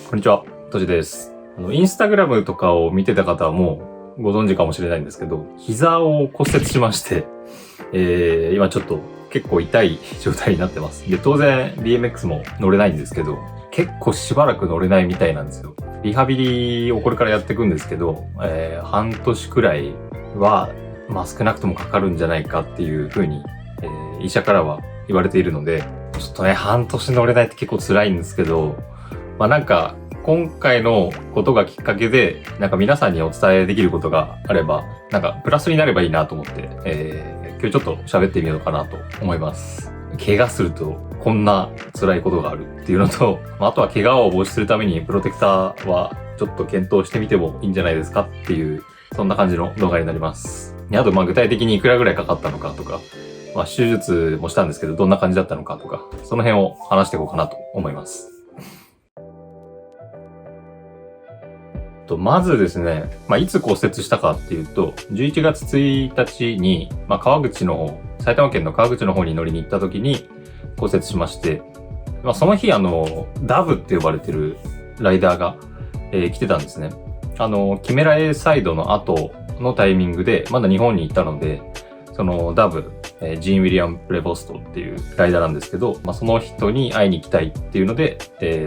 こんにちは、とじです。インスタグラムとかを見てた方はもうご存知かもしれないんですけど、膝を骨折しまして、今ちょっと結構痛い状態になってます。で、当然 BMX も乗れないんですけど、結構しばらく乗れないみたいなんですよ。リハビリをこれからやっていくんですけど、半年くらいは、少なくともかかるんじゃないかっていう風に、医者からは言われているので、ちょっとね、半年乗れないって結構辛いんですけど、今回のことがきっかけで、皆さんにお伝えできることがあれば、プラスになればいいなと思って、今日ちょっと喋ってみようかなと思います。怪我するとこんな辛いことがあるっていうのと、あとは怪我を防止するためにプロテクターはちょっと検討してみてもいいんじゃないですかっていう、そんな感じの動画になります。あと具体的にいくらぐらいかかったのかとか、手術もしたんですけど、どんな感じだったのかとか、その辺を話していこうかなと思います。まずですね、いつ骨折したかっていうと、11月1日に、埼玉県の川口の方に乗りに行った時に骨折しまして、その日ダブって呼ばれてるライダーが、来てたんですね。キメラ A サイドの後のタイミングで、まだ日本に行ったので、そのダブ、ジーン・ウィリアム・プレボストっていうライダーなんですけど、その人に会いに行きたいっていうので、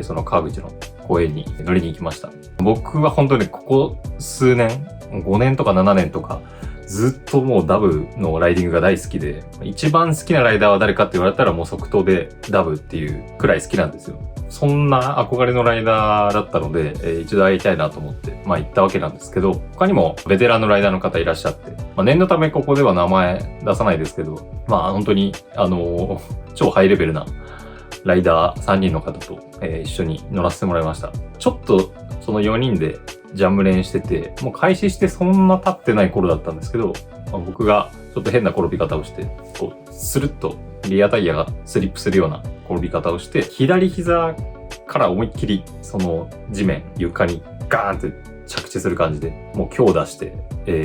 その川口の公園に乗りに行きました。僕は本当にここ数年、5年とか7年とか、ずっともうダブのライディングが大好きで、一番好きなライダーは誰かって言われたらもう即答でダブっていうくらい好きなんですよ。そんな憧れのライダーだったので、一度会いたいなと思って、行ったわけなんですけど、他にもベテランのライダーの方いらっしゃって、念のためここでは名前出さないですけど、本当に、超ハイレベルなライダー3人の方と、一緒に乗らせてもらいました。ちょっとその4人でジャム練してて、もう開始してそんな経ってない頃だったんですけど、僕がちょっと変な転び方をして、スルッとリアタイヤがスリップするような転び方をして、左膝から思いっきりその床にガーンって着地する感じで、もう強打して、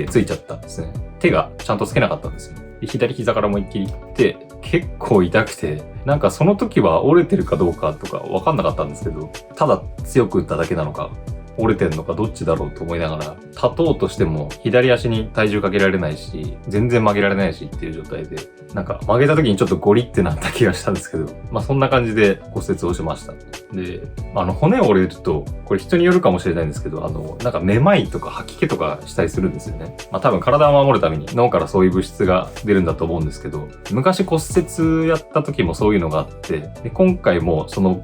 ついちゃったんですね。手がちゃんとつけなかったんですよ。左膝から思いっきりいって、結構痛くて、その時は折れてるかどうかとかわかんなかったんですけど、ただ強く打っただけなのか、折れてんのかどっちだろうと思いながら、立とうとしても左足に体重かけられないし、全然曲げられないしっていう状態で、曲げた時にちょっとゴリってなった気がしたんですけど、そんな感じで骨折をしました。で、骨を折れると、これ人によるかもしれないんですけど、めまいとか吐き気とかしたりするんですよね。多分体を守るために脳からそういう物質が出るんだと思うんですけど、昔骨折やった時もそういうのがあって、で今回もその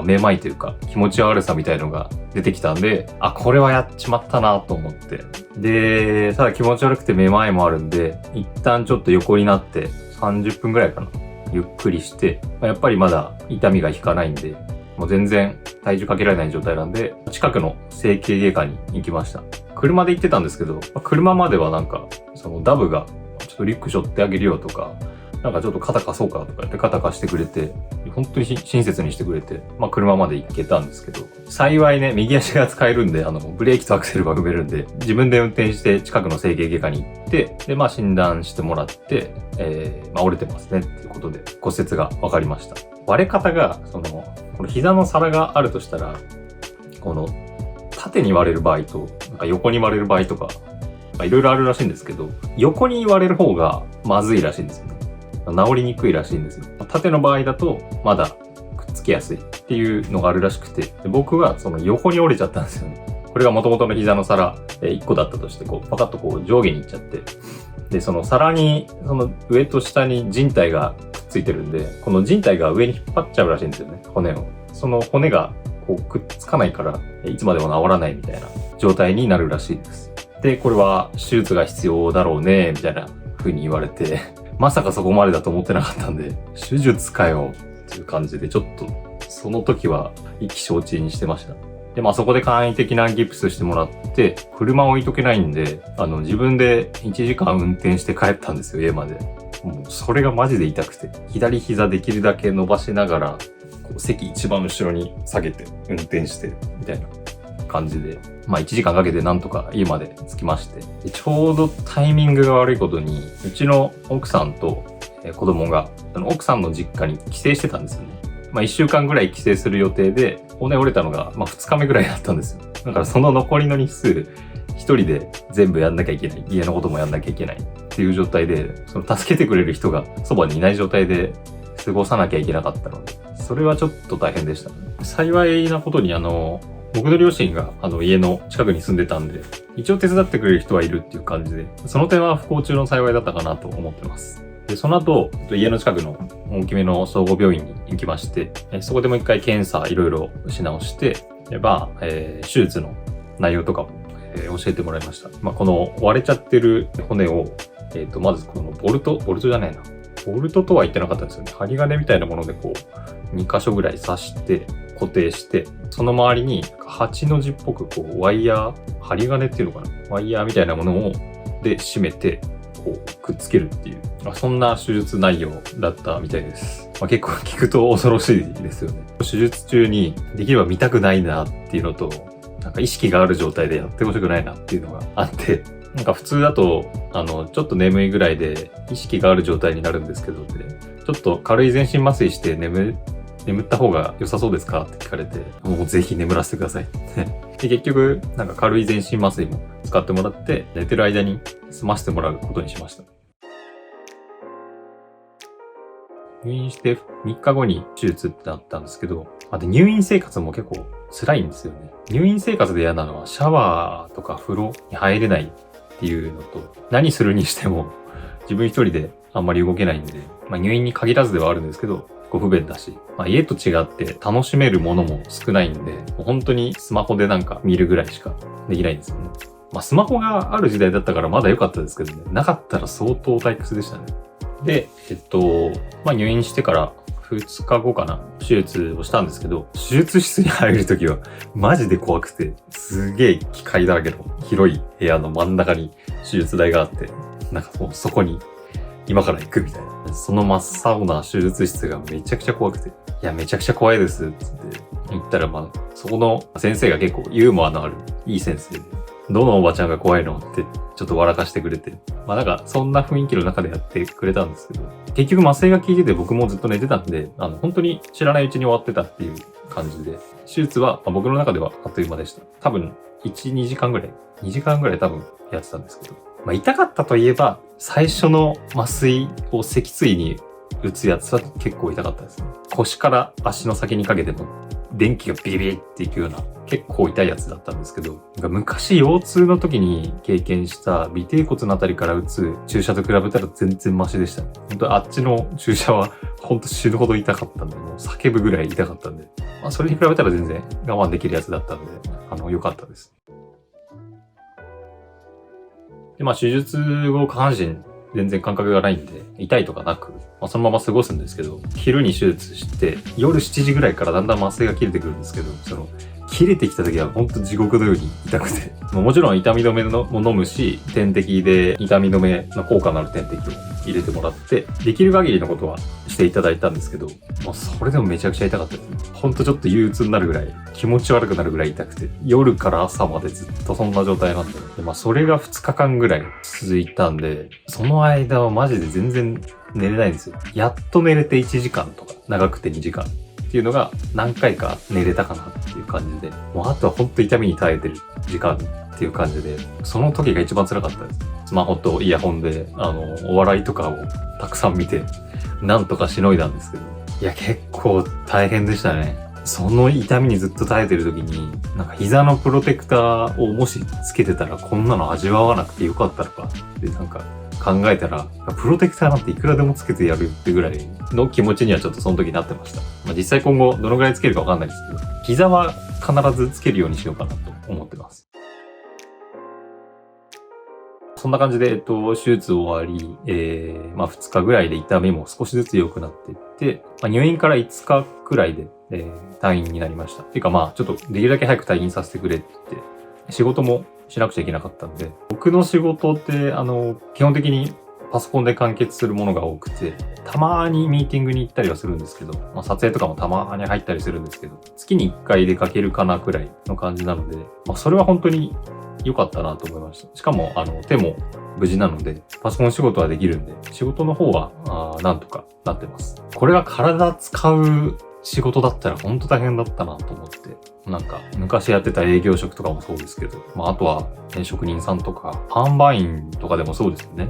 めまいというか気持ち悪さみたいのが出てきたんで、これはやっちまったなと思って。で、ただ気持ち悪くてめまいもあるんで、一旦ちょっと横になって30分ぐらいかな。ゆっくりして、やっぱりまだ痛みが引かないんで、もう全然体重かけられない状態なんで、近くの整形外科に行きました。車で行ってたんですけど、車まではそのダブがちょっとリュック背負ってあげるよとか、ちょっと肩貸そうかとか言って肩貸してくれて、本当に親切にしてくれて、車まで行けたんですけど、幸いね、右足が使えるんで、ブレーキとアクセルが踏めるんで、自分で運転して近くの整形外科に行って、で、診断してもらって、折れてますねっていうことで骨折が分かりました。割れ方が、この膝の皿があるとしたら、この縦に割れる場合と、横に割れる場合とか、いろいろあるらしいんですけど、横に割れる方がまずいらしいんですよね。治りにくいらしいんですよ。縦の場合だとまだくっつきやすいっていうのがあるらしくて、僕はその横に折れちゃったんですよね。これが元々の膝の皿1個だったとして、パカッと上下にいっちゃって、で、その皿に、その上と下に靭帯がくっついてるんで、この靭帯が上に引っ張っちゃうらしいんですよね、骨を。その骨がくっつかないから、いつまでも治らないみたいな状態になるらしいです。で、これは手術が必要だろうね、みたいな風に言われて、まさかそこまでだと思ってなかったんで、手術かよっていう感じで、ちょっとその時は意気消沈してました。で、そこで簡易的なギプスしてもらって、車置いとけないんで、自分で1時間運転して帰ったんですよ、家まで。もうそれがマジで痛くて、左膝できるだけ伸ばしながら、席一番後ろに下げて運転して、みたいな感じで、1時間かけてなんとか家まで着きまして、でちょうどタイミングが悪いことに、うちの奥さんと子供が、奥さんの実家に帰省してたんですよね。1週間ぐらい帰省する予定で、骨折れたのが、2日目ぐらいだったんですよ。だからその残りの日数、一人で全部やんなきゃいけない。家のこともやんなきゃいけないっていう状態で、その助けてくれる人がそばにいない状態で過ごさなきゃいけなかったので、それはちょっと大変でした。幸いなことに僕の両親が家の近くに住んでたんで、一応手伝ってくれる人はいるっていう感じで、その点は不幸中の幸いだったかなと思ってます。で、その後、家の近くの大きめの総合病院に行きまして、そこでもう一回検査いろいろし直して、手術の内容とかも、教えてもらいました。この割れちゃってる骨を、まずこのボルトじゃないな。ボルトとは言ってなかったんですよね。針金みたいなもので2箇所ぐらい刺して固定して、その周りに8の字っぽくワイヤー、針金っていうのかな、ワイヤーみたいなものをで締めてくっつけるっていう、そんな手術内容だったみたいです。結構聞くと恐ろしいですよね。手術中にできれば見たくないなっていうのと、意識がある状態でやってほしくないなっていうのがあって、普通だと、ちょっと眠いぐらいで意識がある状態になるんですけど、ちょっと軽い全身麻酔して眠った方が良さそうですかって聞かれて、もうぜひ眠らせてください。で、結局、軽い全身麻酔も使ってもらって、寝てる間に済ませてもらうことにしました。入院して3日後に手術ってなったんですけど、で、入院生活も結構辛いんですよね。入院生活で嫌なのはシャワーとか風呂に入れないっていうのと、何するにしても自分一人であんまり動けないんで、入院に限らずではあるんですけど、不便だし、家と違って楽しめるものも少ないんで、本当にスマホでなん見るぐらいしかできないんですよね。スマホがある時代だったからまだ良かったですけどね、なかったら相当退屈でしたね。で、入院してから2日後かな、手術をしたんですけど、手術室に入るときはマジで怖くて、すげえ機械だらけの広い部屋の真ん中に手術台があって、もうそこに今から行くみたいな。その真っ青な手術室がめちゃくちゃ怖くて、いや、めちゃくちゃ怖いですって言ったら、そこの先生が結構ユーモアのあるいい先生で、どのおばちゃんが怖いのってちょっと笑かしてくれて、そんな雰囲気の中でやってくれたんですけど、結局麻酔が効いてて僕もずっと寝てたんで、本当に知らないうちに終わってたっていう感じで、手術は僕の中ではあっという間でした。多分、2時間ぐらい多分やってたんですけど、痛かったといえば、最初の麻酔を脊椎に打つやつは結構痛かったですね。腰から足の先にかけても電気がビリビリっていくような結構痛いやつだったんですけど、昔腰痛の時に経験した尾てい骨のあたりから打つ注射と比べたら全然マシでしたね。本当あっちの注射は本当死ぬほど痛かったんで、もう叫ぶぐらい痛かったんで、それに比べたら全然我慢できるやつだったんで、良かったです。で、手術後下半身全然感覚がないんで、痛いとかなく、そのまま過ごすんですけど、昼に手術して、夜7時ぐらいからだんだん麻酔が切れてくるんですけど、切れてきた時は本当地獄のように痛くて、もちろん痛み止めも飲むし、点滴で痛み止めの効果のある点滴を入れてもらって、できる限りのことはしていただいたんですけど、それでもめちゃくちゃ痛かったですね。ほんとちょっと憂鬱になるぐらい、気持ち悪くなるぐらい痛くて、夜から朝までずっとそんな状態なんで、それが2日間ぐらい続いたんで、その間はマジで全然寝れないんですよ。やっと寝れて1時間とか、長くて2時間。っていうのが何回か寝れたかなっていう感じで、あとは本当痛みに耐えてる時間っていう感じで、その時が一番辛かったです。スマホとイヤホンで、お笑いとかをたくさん見て、なんとかしのいだんですけど、いや、結構大変でしたね。その痛みにずっと耐えてる時に、膝のプロテクターをもしつけてたらこんなの味わわなくてよかったのかって考えたら、プロテクターなんていくらでもつけてやるってぐらいの気持ちにはちょっとその時なってました。実際今後どのぐらいつけるかわかんないですけど、膝は必ずつけるようにしようかなと思ってます。そんな感じで、手術終わり、2日ぐらいで痛みも少しずつ良くなっていって、入院から5日くらいで、退院になりました。っていうかちょっとできるだけ早く退院させてくれって言って、仕事もしなくちゃいけなかったんで、僕の仕事って基本的にパソコンで完結するものが多くて、たまにミーティングに行ったりはするんですけど、撮影とかもたまに入ったりするんですけど、月に1回出かけるかなくらいの感じなので、それは本当に良かったなと思いました。しかも手も無事なので、パソコン仕事はできるんで、仕事の方はなんとかなってます。これが体使う仕事だったらほんと大変だったなと思って。なんか、昔やってた営業職とかもそうですけど、あとは、職人さんとか、販売員とかでもそうですよね。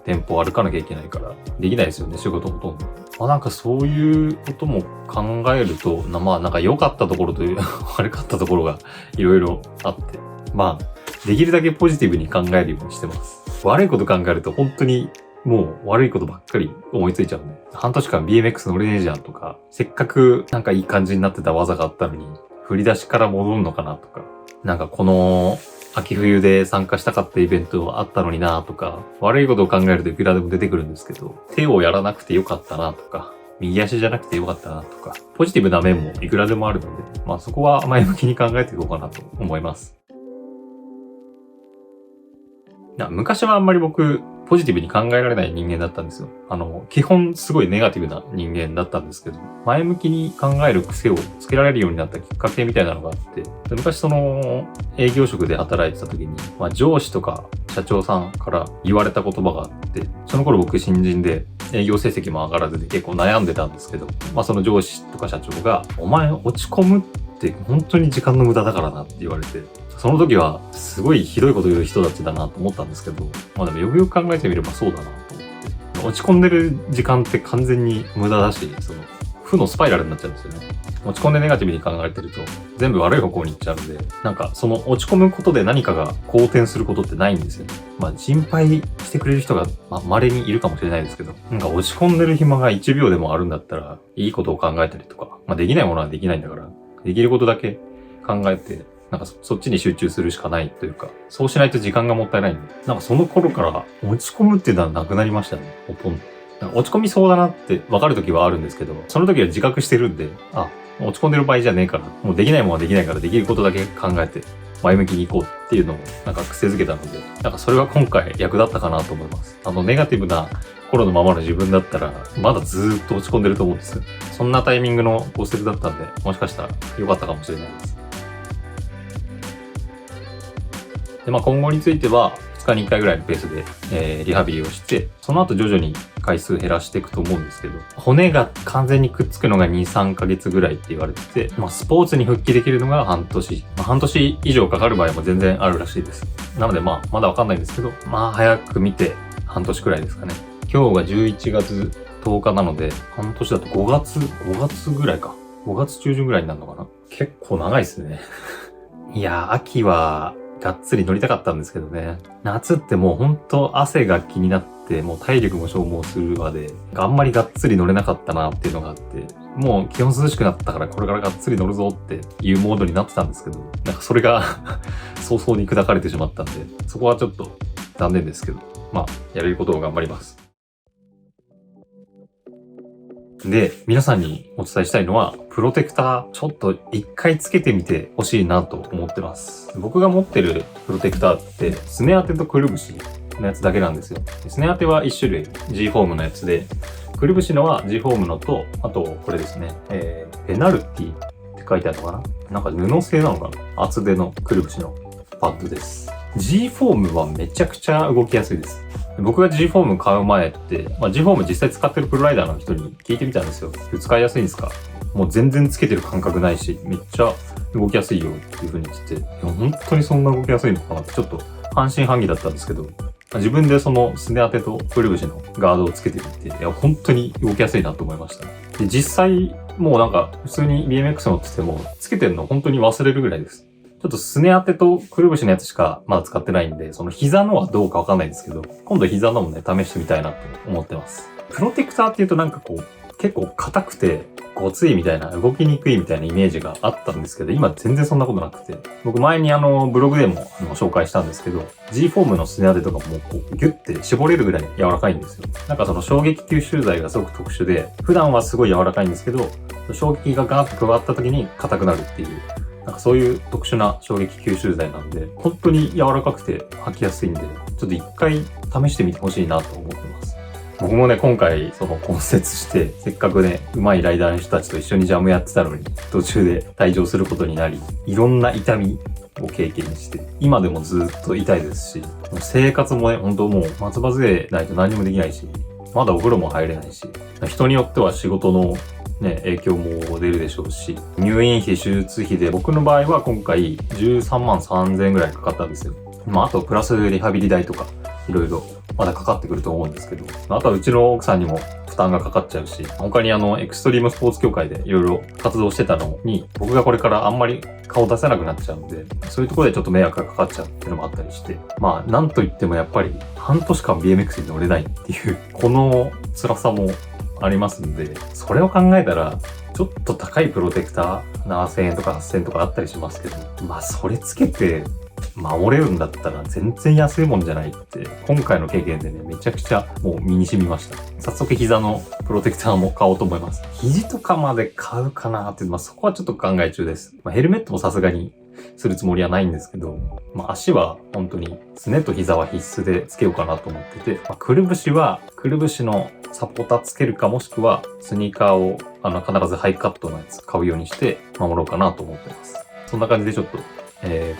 店舗を歩かなきゃいけないから、できないですよね、仕事ほとんど。なんかそういうことも考えると、なんか良かったところという悪かったところがいろいろあって、できるだけポジティブに考えるようにしてます。悪いこと考えると本当にもう悪いことばっかり思いついちゃうんで。半年間 BMX 乗れねえじゃんとか、せっかくなんかいい感じになってた技があったのに、振り出しから戻るのかなとか、なんかこの秋冬で参加したかったイベントあったのになとか、悪いことを考えるといくらでも出てくるんですけど、手をやらなくてよかったなとか、右足じゃなくてよかったなとか、ポジティブな面もいくらでもあるので、そこは前向きに考えていこうかなと思います。昔はあんまり僕、ポジティブに考えられない人間だったんですよ。基本すごいネガティブな人間だったんですけど、前向きに考える癖をつけられるようになったきっかけみたいなのがあって、昔営業職で働いてた時に、上司とか社長さんから言われた言葉があって、その頃僕新人で営業成績も上がらずで結構悩んでたんですけど、その上司とか社長が、お前落ち込むって本当に時間の無駄だからなって言われて、その時はすごいひどいこと言う人たちだなと思ったんですけど、でもよくよく考えてみればそうだなと思って。落ち込んでる時間って完全に無駄だし、負のスパイラルになっちゃうんですよね。落ち込んでネガティブに考えてると全部悪い方向に行っちゃうんで、なんかその落ち込むことで何かが好転することってないんですよね。心配してくれる人が稀にいるかもしれないですけど、なんか落ち込んでる暇が1秒でもあるんだったら、いいことを考えたりとか、できないものはできないんだから、できることだけ考えて、なんかそっちに集中するしかないというか、そうしないと時間がもったいないんで、なんかその頃から落ち込むっていうのはなくなりましたね、ほとんど。なんか落ち込みそうだなって分かる時はあるんですけど、その時は自覚してるんで、落ち込んでる場合じゃねえから、もうできないものはできないからできることだけ考えて、前向きに行こうっていうのをなんか癖づけたので、なんかそれは今回役立ったかなと思います。ネガティブな頃のままの自分だったら、まだずーっと落ち込んでると思うんですよ。そんなタイミングの骨折だったんで、もしかしたら良かったかもしれないです。で、今後については、2日に1回ぐらいのペースで、リハビリをして、その後徐々に回数減らしていくと思うんですけど、骨が完全にくっつくのが2、3ヶ月ぐらいって言われてて、スポーツに復帰できるのが半年。半年以上かかる場合も全然あるらしいです。なのでまだわかんないんですけど、早く見て半年くらいですかね。今日が11月10日なので、半年だと5月ぐらいか。5月中旬ぐらいになるのかな。結構長いですね。いや、秋は、がっつり乗りたかったんですけどね。夏ってもうほんと汗が気になって、もう体力も消耗するまで、あんまりがっつり乗れなかったなっていうのがあって、もう気温涼しくなったからこれからがっつり乗るぞっていうモードになってたんですけど、なんかそれが早々に砕かれてしまったんで、そこはちょっと残念ですけど、やれることを頑張ります。で、皆さんにお伝えしたいのは、プロテクター、ちょっと一回つけてみてほしいなと思ってます。僕が持ってるプロテクターって、すね当てとくるぶしのやつだけなんですよ。すね当ては1種類 G フォームのやつで、くるぶしのは G フォームのと、あとこれですね、ペナルティって書いてあるのかな、なんか布製なのかな、厚手のくるぶしのパッドです。G フォームはめちゃくちゃ動きやすいです。僕が G フォーム買う前って、G フォーム実際使ってるプロライダーの人に聞いてみたんですよ。使いやすいんですか？もう全然つけてる感覚ないし、めっちゃ動きやすいよっていう風に言ってて、本当にそんな動きやすいのかなってちょっと半信半疑だったんですけど、自分でそのすね当てとくるぶしのガードをつけてみて、本当に動きやすいなと思いました。で、実際もうなんか普通に BMX 乗っててもつけてるの本当に忘れるぐらいです。ちょっとすね当てとくるぶしのやつしかまだ使ってないんで、その膝のはどうかわかんないんですけど、今度膝のもね、試してみたいなと思ってます。プロテクターって言うとなんかこう、結構硬くて、ごついみたいな、動きにくいみたいなイメージがあったんですけど、今全然そんなことなくて。僕前にブログでも紹介したんですけど、G フォームのすね当てとかもこうギュッて絞れるぐらい柔らかいんですよ。なんかその衝撃吸収剤がすごく特殊で、普段はすごい柔らかいんですけど、衝撃がガーッと加わった時に硬くなるっていう、なんかそういう特殊な衝撃吸収剤なんで、本当に柔らかくて履きやすいんで、ちょっと一回試してみてほしいなと思ってます。僕もね、今回その骨折して、せっかくね、上手いライダーの人たちと一緒にジャムやってたのに、途中で退場することになり、いろんな痛みを経験して、今でもずっと痛いですし、生活もね、本当もう松葉杖ないと何もできないし、まだお風呂も入れないし、人によっては仕事のね、影響も出るでしょうし、入院費、手術費で僕の場合は今回13万3000円ぐらいかかったんですよ。あとプラスリハビリ代とか、いろいろまだかかってくると思うんですけど、あとはうちの奥さんにも負担がかかっちゃうし、他にエクストリームスポーツ協会でいろいろ活動してたのに、僕がこれからあんまり顔出せなくなっちゃうんで、そういうところでちょっと迷惑がかかっちゃうっていうのもあったりして、なんといってもやっぱり半年間 BMX に乗れないっていう、この辛さもありますんで、それを考えたら、ちょっと高いプロテクター、7000円とか8000円とかあったりしますけど、それつけて、守れるんだったら全然安いもんじゃないって、今回の経験でね、めちゃくちゃもう身に染みました。早速膝のプロテクターも買おうと思います。肘とかまで買うかなって、そこはちょっと考え中です。ヘルメットもさすがにするつもりはないんですけど、足は本当にすねと膝は必須でつけようかなと思ってて、くるぶしはくるぶしのサポーターつけるか、もしくはスニーカーを必ずハイカットのやつ買うようにして守ろうかなと思ってます。そんな感じでちょっと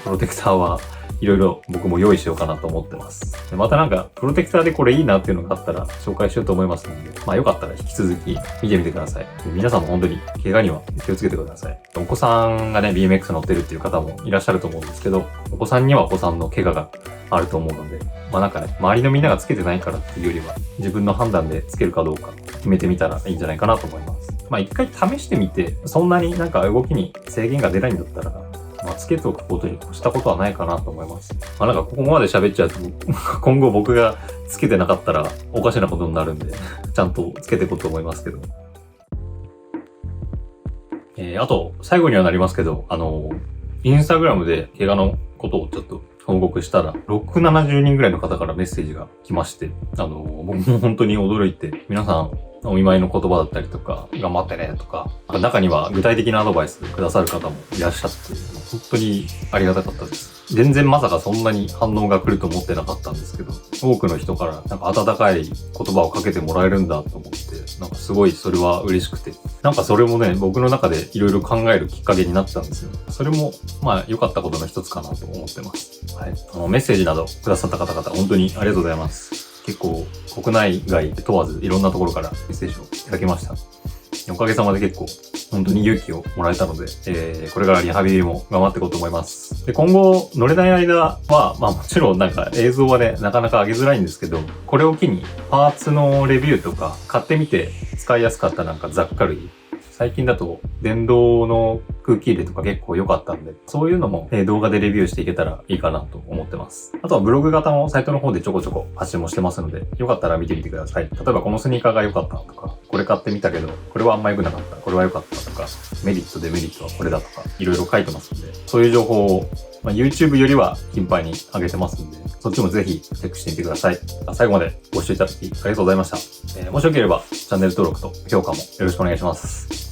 プロテクターはいろいろ僕も用意しようかなと思ってます。でまたプロテクターでこれいいなっていうのがあったら紹介しようと思いますので、よかったら引き続き見てみてください。皆さんも本当に怪我には気をつけてください。お子さんがね、BMX 乗ってるっていう方もいらっしゃると思うんですけど、お子さんにはお子さんの怪我があると思うので、周りのみんながつけてないからっていうよりは、自分の判断でつけるかどうか決めてみたらいいんじゃないかなと思います。一回試してみて、そんなに動きに制限が出ないんだったら、つけておくことに越したことはないかなと思います。ここまで喋っちゃうと、今後僕がつけてなかったらおかしなことになるんで、ちゃんとつけていこうと思いますけど。あと、最後にはなりますけど、インスタグラムで怪我のことをちょっと報告したら、6、70人ぐらいの方からメッセージが来まして、僕も本当に驚いて、皆さん、お見舞いの言葉だったりとか、頑張ってねとか、中には具体的なアドバイスくださる方もいらっしゃって、本当にありがたかったです。全然まさかそんなに反応が来ると思ってなかったんですけど、多くの人から温かい言葉をかけてもらえるんだと思って、すごいそれは嬉しくて、それもね、僕の中でいろいろ考えるきっかけになったんですよ。それも良かったことの一つかなと思ってます。はい。メッセージなどくださった方々本当にありがとうございます。結構国内外問わずいろんなところからメッセージをいただきました。おかげさまで結構本当に勇気をもらえたので、これからリハビリも頑張っていこうと思います。で、今後乗れない間は、もちろん映像はね、なかなか上げづらいんですけど、これを機にパーツのレビューとか買ってみて使いやすかった雑貨類、最近だと電動の空気入れとか結構良かったんで、そういうのも動画でレビューしていけたらいいかなと思ってます。あとはブログ型もサイトの方でちょこちょこ発信もしてますので、よかったら見てみてください。例えばこのスニーカーが良かったとか、これ買ってみたけど、これはあんま良くなかった、これは良かったとか、メリットデメリットはこれだとか、いろいろ書いてますんで、そういう情報を、YouTube よりは頻繁に上げてますんで、そっちもぜひチェックしてみてください。最後までご視聴いただきありがとうございました。もしよければチャンネル登録と評価もよろしくお願いします。